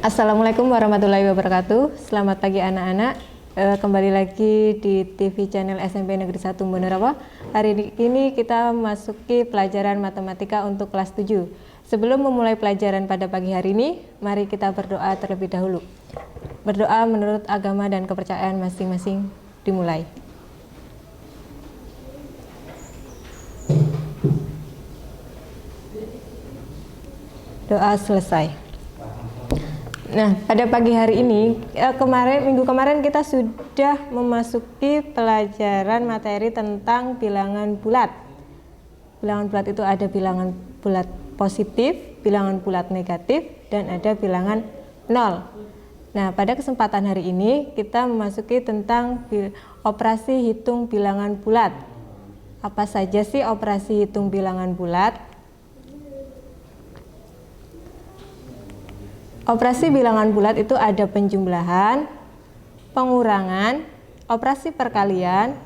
Assalamualaikum warahmatullahi wabarakatuh. Selamat pagi anak-anak. Kembali lagi di TV channel SMP Negeri 1 Bonerawo. Hari ini kita memasuki pelajaran matematika untuk kelas 7. Sebelum memulai pelajaran pada pagi hari ini, mari kita berdoa terlebih dahulu. Berdoa menurut agama dan kepercayaan masing-masing dimulai. Doa selesai. Nah, pada pagi hari ini, minggu kemarin kita sudah memasuki pelajaran materi tentang bilangan bulat. Bilangan bulat itu ada bilangan bulat positif, bilangan bulat negatif, dan ada bilangan nol. Nah, pada kesempatan hari ini kita memasuki tentang operasi hitung bilangan bulat. Apa saja sih operasi hitung bilangan bulat? Operasi bilangan bulat itu ada penjumlahan, pengurangan, operasi perkalian,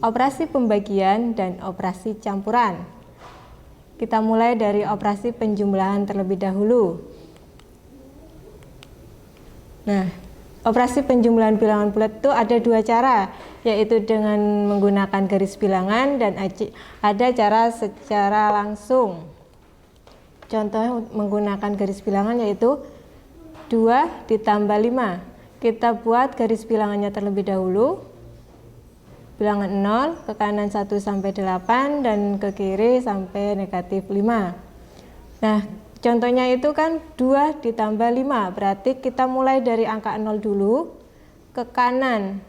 operasi pembagian, dan operasi campuran. Kita mulai dari operasi penjumlahan terlebih dahulu. Nah, operasi penjumlahan bilangan bulat itu ada dua cara, yaitu dengan menggunakan garis bilangan dan ada cara secara langsung. Contohnya menggunakan garis bilangan yaitu 2 ditambah 5. Kita buat garis bilangannya terlebih dahulu. Bilangan 0 ke kanan 1 sampai 8 dan ke kiri sampai negatif 5. Nah, contohnya itu kan 2 ditambah 5. Berarti kita mulai dari angka 0 dulu. Ke kanan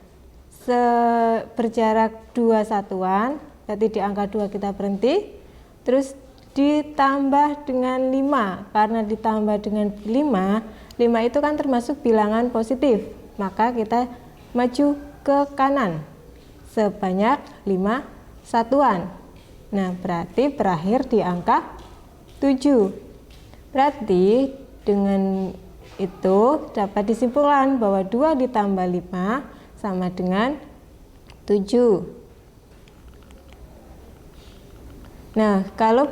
berjarak 2 satuan. Berarti di angka 2 kita berhenti. Terus ditambah dengan 5. Karena ditambah dengan 5 itu kan termasuk bilangan positif, maka kita maju ke kanan sebanyak 5 satuan. Nah, berarti berakhir di angka 7. Berarti dengan itu dapat disimpulkan bahwa 2 ditambah 5 sama dengan 7. Nah, kalau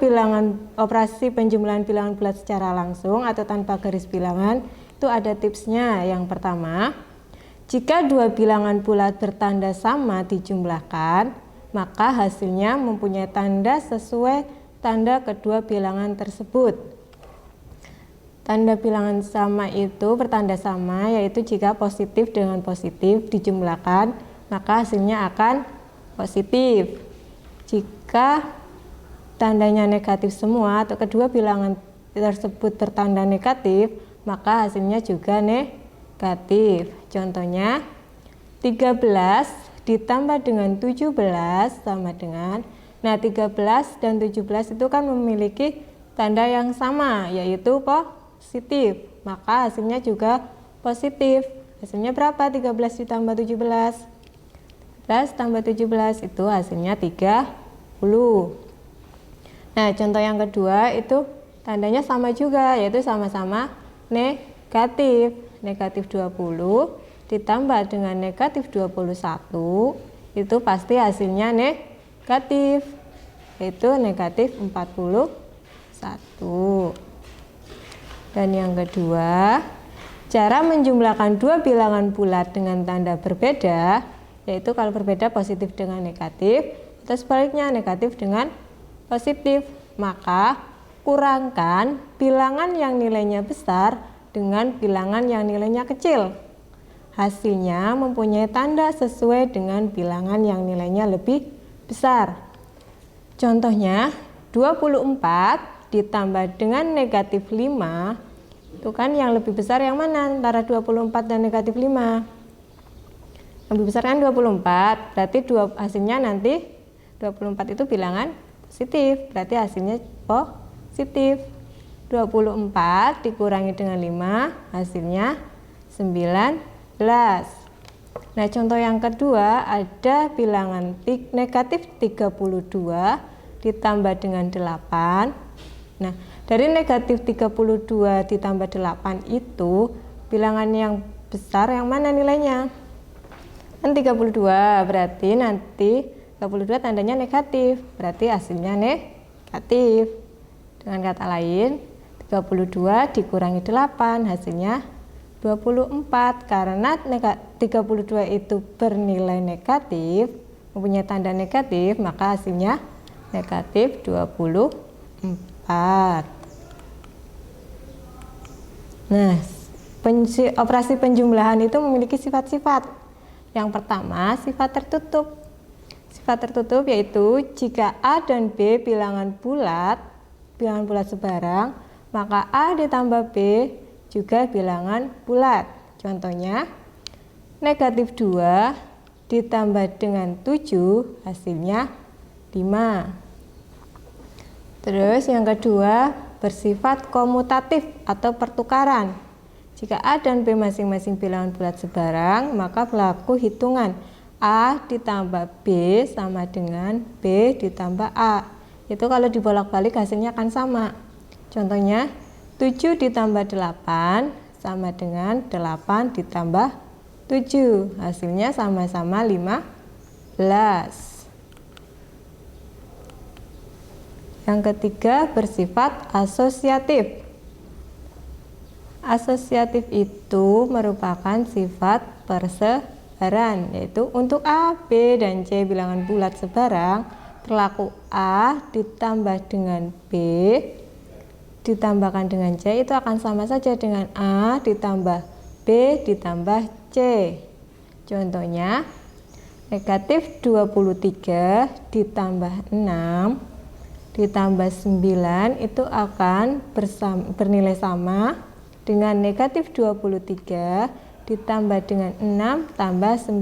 operasi penjumlahan bilangan bulat secara langsung atau tanpa garis bilangan, itu ada tipsnya. Yang pertama, jika dua bilangan bulat bertanda sama dijumlahkan, maka hasilnya mempunyai tanda sesuai tanda kedua bilangan tersebut. Tanda bilangan sama itu bertanda sama, yaitu jika positif dengan positif dijumlahkan, maka hasilnya akan positif. Jika tandanya negatif semua atau kedua bilangan tersebut bertanda negatif, maka hasilnya juga negatif. Contohnya 13 ditambah dengan 17 sama dengan, nah 13 dan 17 itu kan memiliki tanda yang sama, yaitu positif, maka hasilnya juga positif. Hasilnya berapa? 13 ditambah 17, 13 tambah 17 itu hasilnya 30. Nah, contoh yang kedua itu tandanya sama juga, yaitu sama-sama negatif. Negatif 20 ditambah dengan negatif 21 itu pasti hasilnya negatif, yaitu negatif 41. Dan yang kedua, cara menjumlahkan dua bilangan bulat dengan tanda berbeda, yaitu kalau berbeda positif dengan negatif atau sebaliknya negatif dengan positif, maka kurangkan bilangan yang nilainya besar dengan bilangan yang nilainya kecil. Hasilnya mempunyai tanda sesuai dengan bilangan yang nilainya lebih besar. Contohnya 24 ditambah dengan negatif 5, itu kan yang lebih besar yang mana antara 24 dan negatif 5? Lebih besar kan 24, berarti hasilnya nanti 24 itu bilangan positif, berarti hasilnya positif. 24 dikurangi dengan 5, hasilnya 19. Nah, contoh yang kedua ada bilangan negatif 32 ditambah dengan 8. Nah, dari negatif 32 ditambah 8 itu bilangan yang besar yang mana nilainya? Kan 32, berarti nanti 32 tandanya negatif, berarti hasilnya negatif. Dengan kata lain, 32 dikurangi 8 hasilnya 24. Karena 32 itu bernilai negatif, mempunyai tanda negatif, maka hasilnya negatif 24. Nah, operasi penjumlahan itu memiliki sifat-sifat. Yang pertama, sifat tertutup. Sifat tertutup yaitu jika A dan B bilangan bulat sebarang, maka A ditambah B juga bilangan bulat. Contohnya, negatif 2 ditambah dengan 7 hasilnya 5. Terus yang kedua, bersifat komutatif atau pertukaran. Jika A dan B masing-masing bilangan bulat sebarang, maka berlaku hitungan A ditambah B sama dengan B ditambah A. Itu kalau dibolak-balik hasilnya akan sama. Contohnya 7 ditambah 8 sama dengan 8 ditambah 7. Hasilnya sama-sama 15. Yang ketiga, bersifat asosiatif. Asosiatif itu merupakan sifat persebaran, yaitu untuk A, B, dan C bilangan bulat sebarang, berlaku A ditambah dengan B ditambahkan dengan C itu akan sama saja dengan A ditambah B ditambah C. Contohnya, negatif 23 ditambah 6 ditambah 9 itu akan bernilai sama dengan negatif 23 ditambah dengan 6 tambah 9.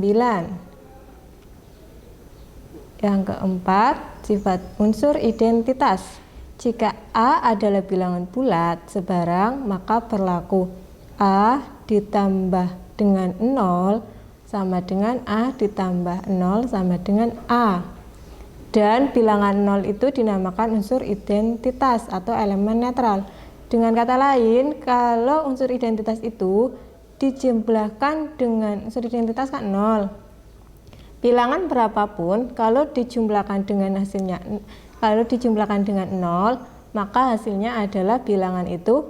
Yang keempat, sifat unsur identitas. Jika A adalah bilangan bulat sebarang, maka berlaku A ditambah dengan 0 sama dengan A ditambah 0 sama dengan A. Dan bilangan 0 itu dinamakan unsur identitas atau elemen netral. Dengan kata lain, kalau unsur identitas itu dijumlahkan dengan unsur identitas kan 0. Bilangan berapapun kalau dijumlahkan dengan hasilnya, kalau dijumlahkan dengan 0, maka hasilnya adalah bilangan itu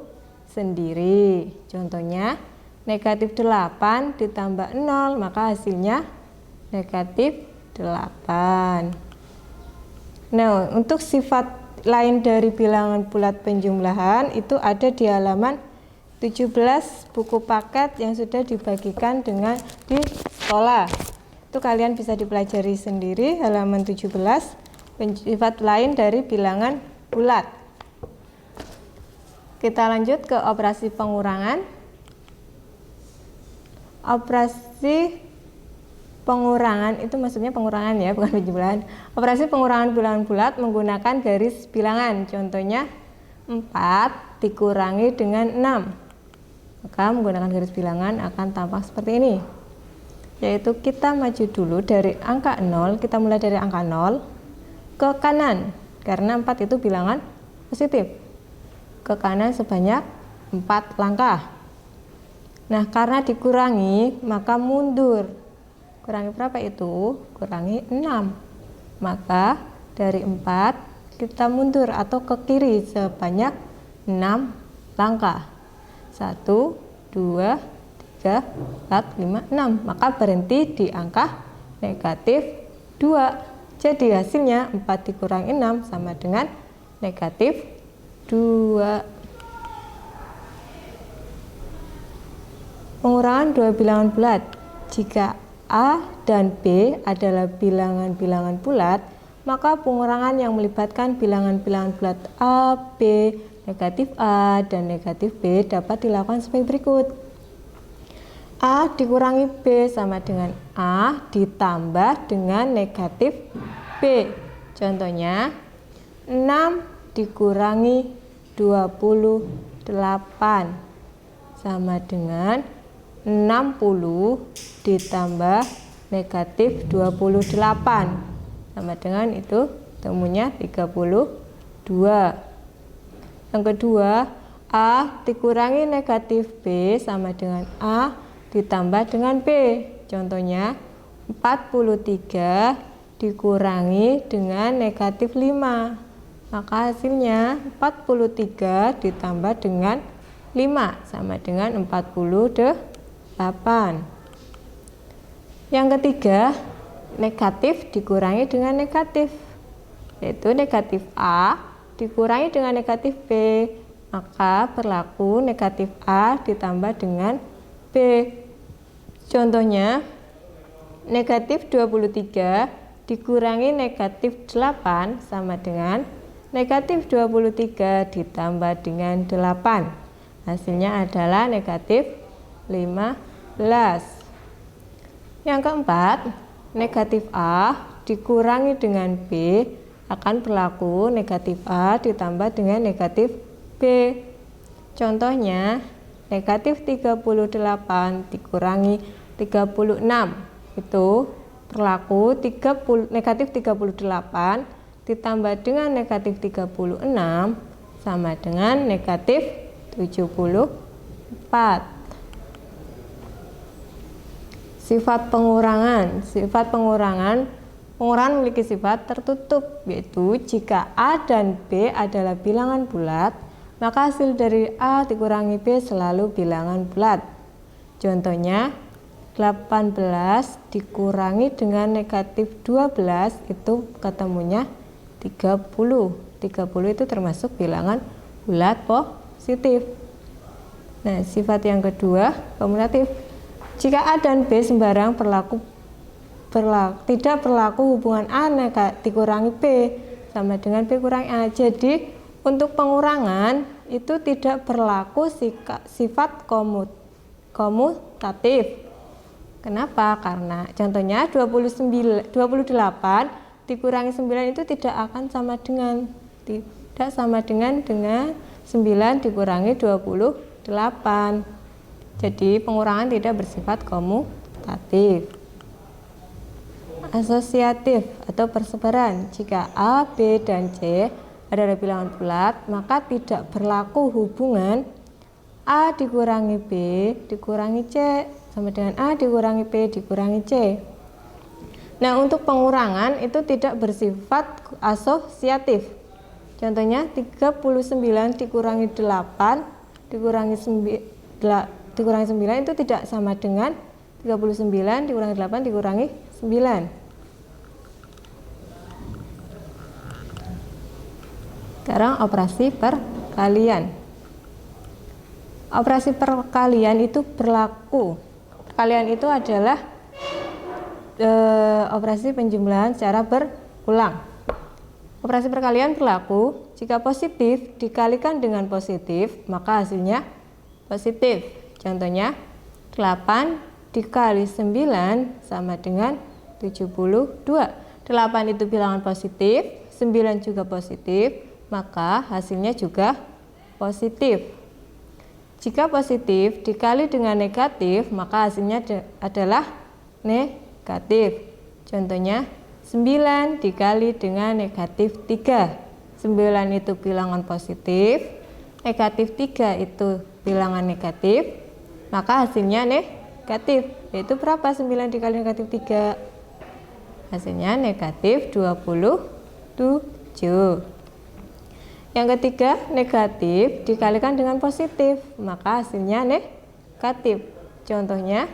sendiri. Contohnya, negatif 8 ditambah 0, maka hasilnya negatif 8. Nah, untuk sifat lain dari bilangan bulat penjumlahan itu ada di halaman 17 buku paket yang sudah dibagikan di sekolah. Itu kalian bisa dipelajari sendiri halaman 17, sifat lain dari bilangan bulat. Kita lanjut ke operasi pengurangan. Operasi pengurangan itu maksudnya pengurangan ya, bukan penjumlahan. Operasi pengurangan bilangan bulat menggunakan garis bilangan. Contohnya 4 dikurangi dengan 6. Maka menggunakan garis bilangan akan tampak seperti ini. Yaitu kita maju dulu dari angka 0, kita mulai dari angka 0 ke kanan. Karena 4 itu bilangan positif. Ke kanan sebanyak 4 langkah. Nah, karena dikurangi, maka mundur. Kurangi berapa itu? Kurangi 6. Maka dari 4 kita mundur atau ke kiri sebanyak 6 langkah. 1, 2, 3, 4, 5, 6. Maka berhenti di angka negatif 2. Jadi hasilnya 4 dikurangi 6 sama dengan negatif 2. Pengurangan dua bilangan bulat. Jika A dan B adalah bilangan-bilangan bulat, maka pengurangan yang melibatkan bilangan-bilangan bulat A, B, negatif A, dan negatif B dapat dilakukan sebagai berikut. A dikurangi B sama dengan A ditambah dengan negatif B. Contohnya, 6 dikurangi 28 sama dengan 60 ditambah negatif 28 sama dengan itu temunya 32. Yang kedua, A dikurangi negatif B sama dengan A ditambah dengan B. Contohnya 43 dikurangi dengan negatif 5. Maka hasilnya 43 ditambah dengan sama dengan 48. Yang ketiga, negatif dikurangi dengan negatif, yaitu negatif A dikurangi dengan negatif B, maka berlaku negatif A ditambah dengan B. Contohnya, negatif 23 dikurangi negatif 8 sama dengan negatif 23 ditambah dengan 8. Hasilnya adalah negatif 15. Yang keempat, negatif A dikurangi dengan B akan berlaku negatif A ditambah dengan negatif B. Contohnya, negatif 38 dikurangi 36 itu berlaku negatif 38 ditambah dengan negatif 36 sama dengan negatif 74. Sifat pengurangan. Sifat pengurangan memiliki sifat tertutup, yaitu jika A dan B adalah bilangan bulat, maka hasil dari A dikurangi B selalu bilangan bulat. Contohnya, 18 dikurangi dengan negatif 12 itu ketemunya 30. 30 itu termasuk bilangan bulat positif. Nah, sifat yang kedua, komutatif. Jika A dan B sembarang tidak berlaku hubungan A dikurangi B sama dengan B kurangi A. Jadi untuk pengurangan itu tidak berlaku sifat komutatif. Kenapa? Karena contohnya 28 dikurangi 9 itu tidak sama dengan 9 dikurangi 28. Jadi pengurangan tidak bersifat komutatif. Asosiatif atau persebaran. Jika A, B, dan C adalah bilangan bulat, maka tidak berlaku hubungan A dikurangi B dikurangi C sama dengan A dikurangi B dikurangi C. Nah, untuk pengurangan itu tidak bersifat asosiatif. Contohnya 39 dikurangi 8 dikurangi 9 itu tidak sama dengan 39 dikurangi 8 dikurangi 9. Sekarang operasi perkalian. Operasi perkalian itu berlaku. Perkalian itu adalah operasi penjumlahan secara berulang. Operasi perkalian berlaku jika positif dikalikan dengan positif, maka hasilnya positif. Contohnya, 8 dikali 9 sama dengan 72. 8 itu bilangan positif, 9 juga positif, maka hasilnya juga positif. Jika positif dikali dengan negatif, maka hasilnya adalah negatif. Contohnya, 9 dikali dengan negatif 3. 9 itu bilangan positif, negatif 3 itu bilangan negatif, maka hasilnya negatif. Yaitu berapa 9 dikali negatif 3? Hasilnya negatif 27. Yang ketiga, negatif dikalikan dengan positif, maka hasilnya negatif. Contohnya,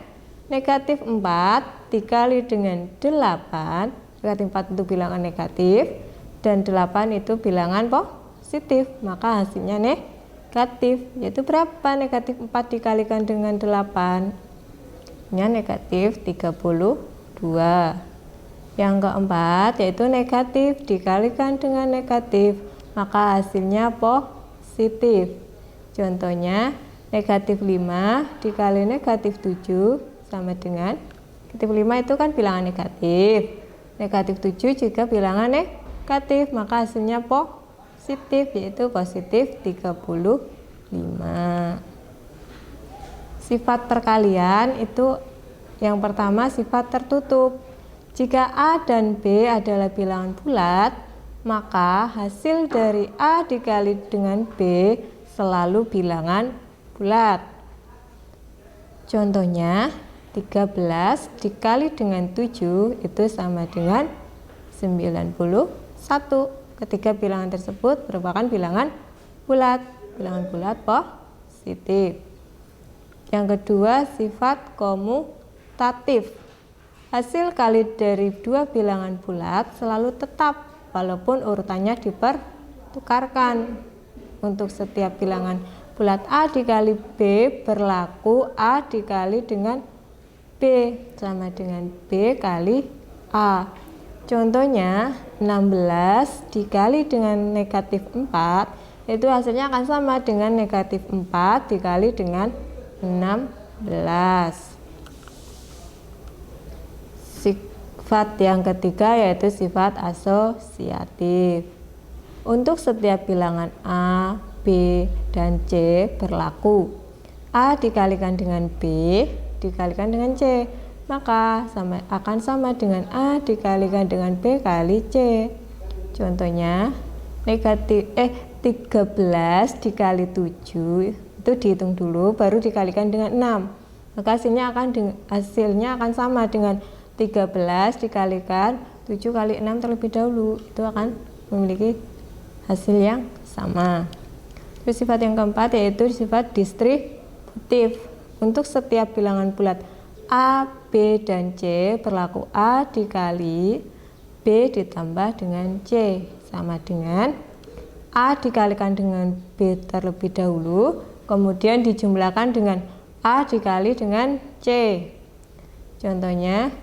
negatif 4 dikali dengan 8, negatif 4 itu bilangan negatif, dan 8 itu bilangan positif, maka hasilnya negatif. Yaitu berapa negatif 4 dikalikan dengan 8? Nya negatif 32. Yang keempat, yaitu negatif dikalikan dengan negatif, maka hasilnya positif. Contohnya, negatif 5 dikali negatif 7 sama dengan negatif 5 itu kan bilangan negatif. Negatif 7 juga bilangan negatif, maka hasilnya positif, yaitu positif 35. Sifat perkalian itu yang pertama sifat tertutup. Jika A dan B adalah bilangan bulat, maka hasil dari A dikali dengan B selalu bilangan bulat. Contohnya, 13 dikali dengan 7 itu sama dengan 91. Ketiga bilangan tersebut merupakan bilangan bulat. Bilangan bulat positif. Yang kedua, sifat komutatif. Hasil kali dari dua bilangan bulat selalu tetap walaupun urutannya dipertukarkan. Untuk setiap bilangan bulat A dikali B berlaku A dikali dengan B sama dengan B kali A. Contohnya 16 dikali dengan negatif 4 itu hasilnya akan sama dengan negatif 4 dikali dengan 16. Sifat yang ketiga yaitu sifat asosiatif. Untuk setiap bilangan A, B, dan C berlaku A dikalikan dengan B dikalikan dengan C, maka akan sama dengan A dikalikan dengan B kali C. Contohnya 13 dikali 7 itu dihitung dulu baru dikalikan dengan 6, maka hasilnya akan sama dengan 13 dikalikan 7 kali 6 terlebih dahulu, itu akan memiliki hasil yang sama. Terus sifat yang keempat yaitu sifat distributif. Untuk setiap bilangan bulat A, B, dan C berlaku A dikali B ditambah dengan C sama dengan A dikalikan dengan B terlebih dahulu, kemudian dijumlahkan dengan A dikali dengan C. Contohnya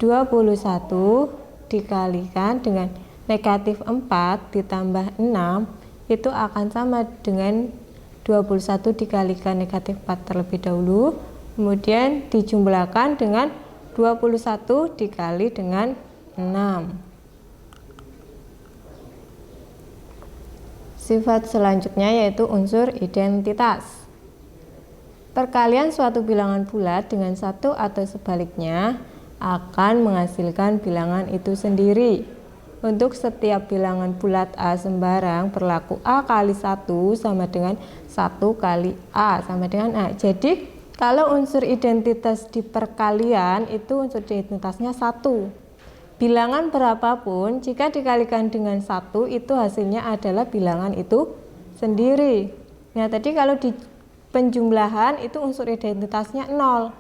21 dikalikan dengan negatif 4 ditambah 6 itu akan sama dengan 21 dikalikan negatif 4 terlebih dahulu, kemudian dijumlahkan dengan 21 dikali dengan 6. Sifat selanjutnya yaitu unsur identitas. Perkalian suatu bilangan bulat dengan satu atau sebaliknya akan menghasilkan bilangan itu sendiri. Untuk setiap bilangan bulat A sembarang berlaku A kali 1 sama dengan 1 kali A sama dengan A. Jadi kalau unsur identitas di perkalian itu unsur identitasnya 1. Bilangan berapapun jika dikalikan dengan 1 itu hasilnya adalah bilangan itu sendiri. Nah tadi kalau di penjumlahan itu unsur identitasnya 0.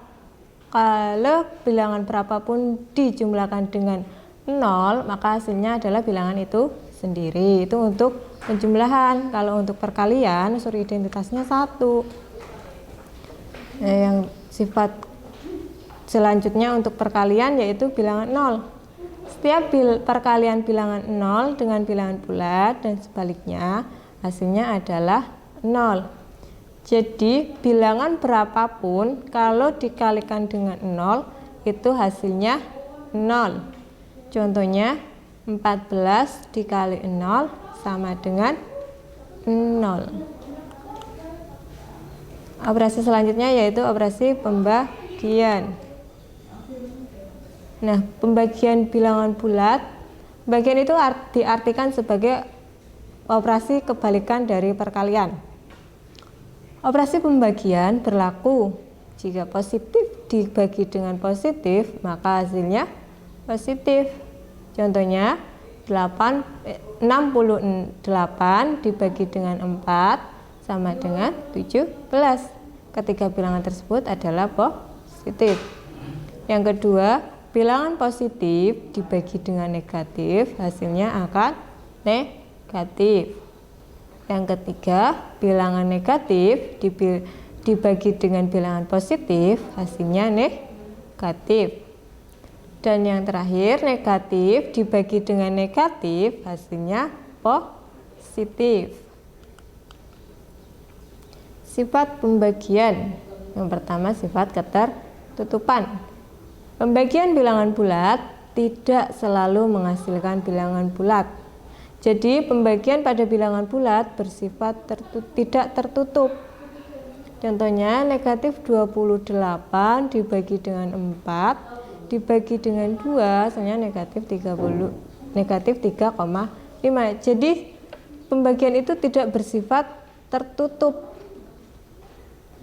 Kalau bilangan berapapun dijumlahkan dengan 0 maka hasilnya adalah bilangan itu sendiri. Itu untuk penjumlahan. Kalau untuk perkalian unsur identitasnya 1. Nah, yang sifat selanjutnya untuk perkalian yaitu bilangan 0. Setiap perkalian bilangan 0 dengan bilangan bulat dan sebaliknya hasilnya adalah 0. Jadi bilangan berapapun kalau dikalikan dengan 0 itu hasilnya 0. Contohnya 14 dikali 0 sama dengan 0. Operasi selanjutnya yaitu operasi pembagian. Nah, pembagian bilangan bulat, bagian itu diartikan sebagai operasi kebalikan dari perkalian. Operasi pembagian berlaku jika positif dibagi dengan positif, maka hasilnya positif. Contohnya 68 dibagi dengan 4 sama dengan 17. Ketiga bilangan tersebut adalah positif. Yang kedua, bilangan positif dibagi dengan negatif, hasilnya akan negatif. Yang ketiga, bilangan negatif dibagi dengan bilangan positif, hasilnya negatif. Dan yang terakhir, negatif dibagi dengan negatif, hasilnya positif. Sifat pembagian. Yang pertama, sifat ketertutupan. Pembagian bilangan bulat tidak selalu menghasilkan bilangan bulat. Jadi pembagian pada bilangan bulat bersifat tidak tertutup. Contohnya negatif 28 dibagi dengan 4 dibagi dengan 2 hasilnya negatif 3,5. Jadi pembagian itu tidak bersifat tertutup.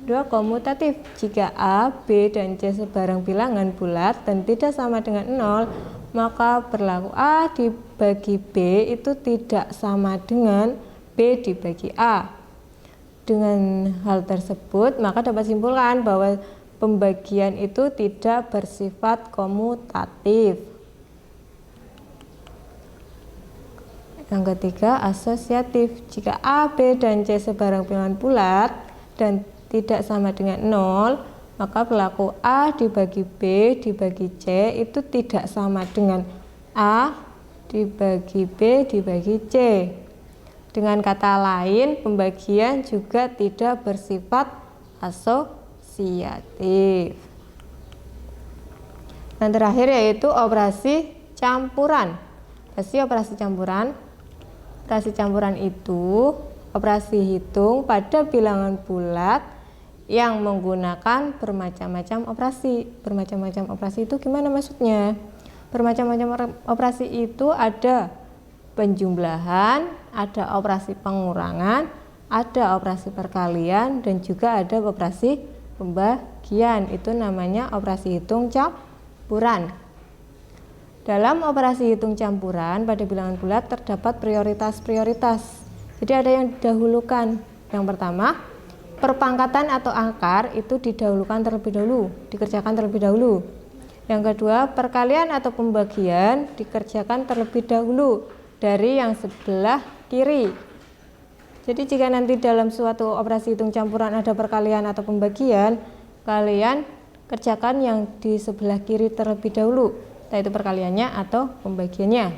2. Komutatif. Jika A, B, dan C sebarang bilangan bulat dan tidak sama dengan 0, maka berlaku A dibagi B itu tidak sama dengan B dibagi A. dengan hal tersebut, maka dapat simpulkan bahwa pembagian itu tidak bersifat komutatif. Yang ketiga, asosiatif. Jika A, B, dan C sebarang bilangan bulat dan tidak sama dengan 0, maka perilaku A dibagi B dibagi C itu tidak sama dengan A dibagi B dibagi C. Dengan kata lain, pembagian juga tidak bersifat asosiatif. Dan terakhir yaitu operasi campuran. Operasi campuran. Operasi campuran itu operasi hitung pada bilangan bulat yang menggunakan bermacam-macam operasi. Bermacam-macam operasi itu gimana maksudnya? Bermacam-macam operasi itu ada penjumlahan, ada operasi pengurangan, ada operasi perkalian, dan juga ada operasi pembagian. Itu namanya operasi hitung campuran. Dalam operasi hitung campuran pada bilangan bulat terdapat prioritas-prioritas. Jadi ada yang didahulukan. Yang pertama, perpangkatan atau akar itu didahulukan terlebih dahulu, dikerjakan terlebih dahulu. Yang kedua, perkalian atau pembagian dikerjakan terlebih dahulu dari yang sebelah kiri. Jadi jika nanti dalam suatu operasi hitung campuran ada perkalian atau pembagian, kalian kerjakan yang di sebelah kiri terlebih dahulu, yaitu perkaliannya atau pembagiannya.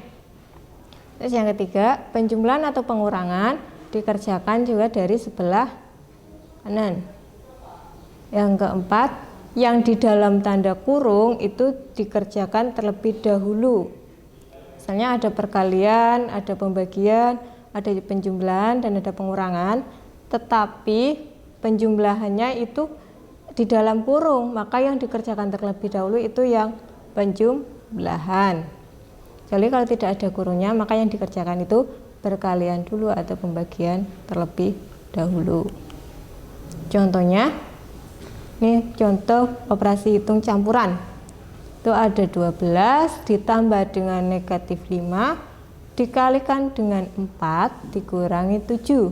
Terus yang ketiga, penjumlahan atau pengurangan dikerjakan juga dari sebelah kanan. Yang keempat, yang di dalam tanda kurung itu dikerjakan terlebih dahulu. Misalnya ada perkalian, ada pembagian, ada penjumlahan, dan ada pengurangan, tetapi penjumlahannya itu di dalam kurung, maka yang dikerjakan terlebih dahulu itu yang penjumlahan. Jadi kalau tidak ada kurungnya, maka yang dikerjakan itu perkalian dulu atau pembagian terlebih dahulu. Contohnya, ini contoh operasi hitung campuran. Itu ada 12 ditambah dengan negatif 5 dikalikan dengan 4 dikurangi 7.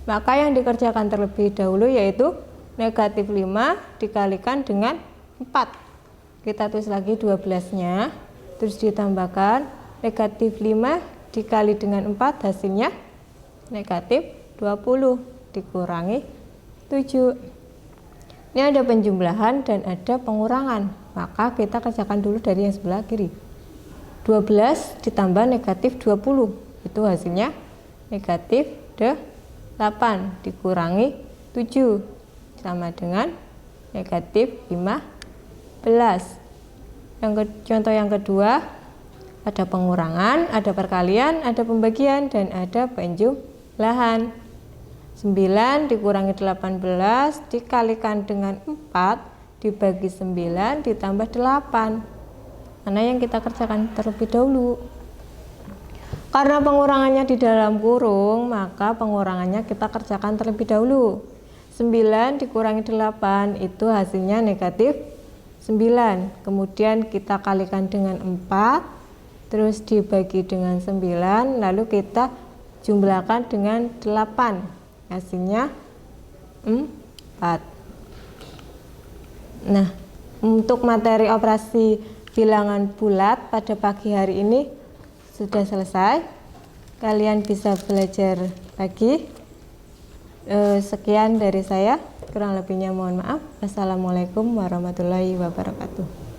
Maka yang dikerjakan terlebih dahulu yaitu negatif 5 dikalikan dengan 4. Kita tulis lagi 12-nya, terus ditambahkan negatif 5 dikali dengan 4 hasilnya negatif 20 dikurangi 7. Ini ada penjumlahan dan ada pengurangan. Maka kita kerjakan dulu dari yang sebelah kiri. 12 ditambah negatif 20. Itu hasilnya negatif 8 dikurangi 7. Sama dengan negatif 15. Contoh yang kedua, ada pengurangan, ada perkalian, ada pembagian, dan ada penjumlahan. 9 dikurangi 18 dikalikan dengan 4 dibagi 9 ditambah 8. Mana yang kita kerjakan terlebih dahulu? Karena pengurangannya di dalam kurung, maka pengurangannya kita kerjakan terlebih dahulu. 9 dikurangi 8 itu hasilnya negatif 9. Kemudian kita kalikan dengan 4, terus dibagi dengan 9, lalu kita jumlahkan dengan 8. Hasilnya 4. Nah, untuk materi operasi bilangan bulat pada pagi hari ini sudah selesai. Kalian bisa belajar lagi. Sekian dari saya, kurang lebihnya mohon maaf. Assalamualaikum warahmatullahi wabarakatuh.